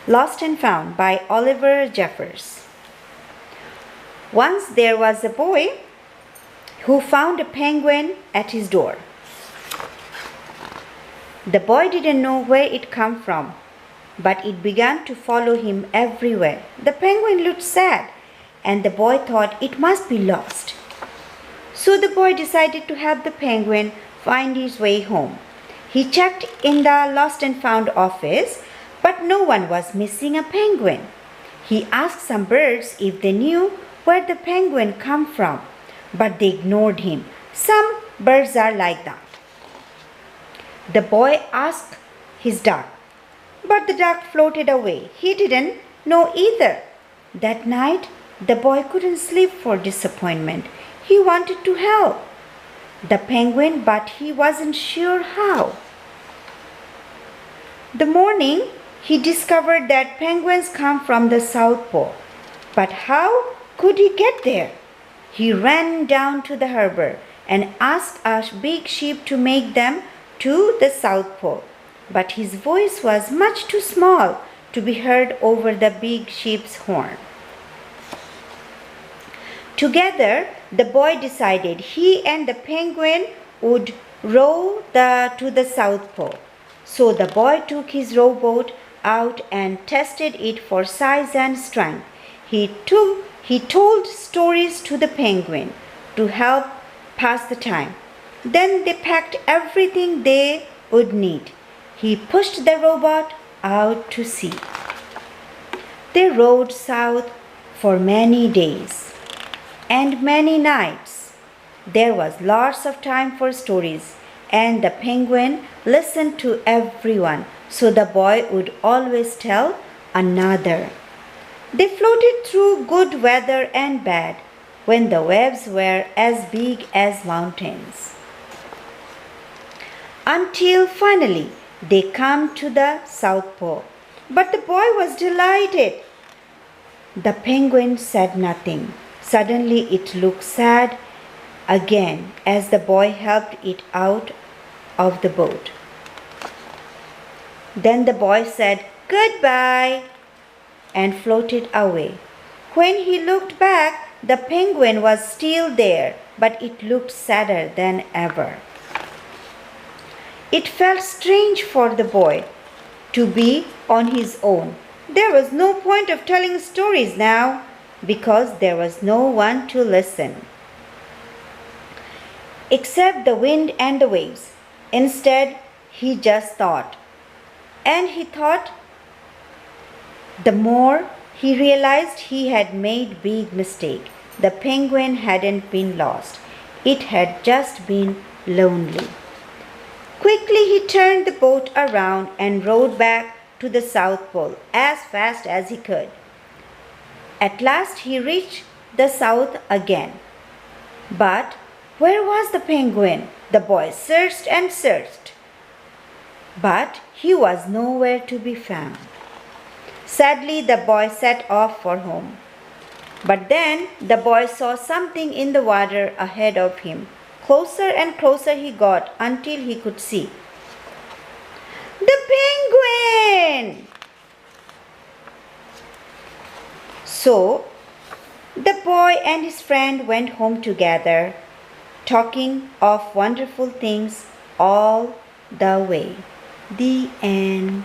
Lost and Found by Oliver Jeffers. Once there was a boy who found a penguin at his door. The boy didn't know where it came from, but it began to follow him everywhere. The penguin looked sad, and the boy thought it must be lost. So the boy decided to help the penguin find his way home. He checked in the Lost and Found office, but no one was missing a penguin. He asked some birds if they knew where the penguin came from, but they ignored him. Some birds are like that. The boy asked his duck, but the duck floated away. He didn't know either. That night, the boy couldn't sleep for disappointment. He wanted to help the penguin, but he wasn't sure how. The morning, he discovered that penguins come from the South Pole. But how could he get there? He ran down to the harbor and asked a big ship to make them to the South Pole. But his voice was much too small to be heard over the big ship's horn. Together, the boy decided he and the penguin would row to the South Pole. So the boy took his rowboat out and tested it for size and strength. He told stories to the penguin to help pass the time. Then they packed everything they would need. He pushed the rowboat out to sea. They rowed south for many days and many nights. There was lots of time for stories, and the penguin listened to everyone, so the boy would always tell another. They floated through good weather and bad, when the waves were as big as mountains, until finally they came to the South Pole. But the boy was delighted. The penguin said nothing. Suddenly it looked sad again as the boy helped it out of the boat. Then the boy said goodbye and floated away. When he looked back, the penguin was still there, but it looked sadder than ever. It felt strange for the boy to be on his own. There was no point of telling stories now, because there was no one to listen except the wind and the waves. Instead, he just thought. And he thought, the more he realized he had made big mistake. The penguin hadn't been lost. It had just been lonely. Quickly he turned the boat around and rowed back to the South Pole as fast as he could. At last he reached the south again. But where was the penguin? The boy searched and searched, but he was nowhere to be found. Sadly, the boy set off for home. But then the boy saw something in the water ahead of him. Closer and closer he got until he could see. The penguin! So the boy and his friend went home together, talking of wonderful things all the way. The end.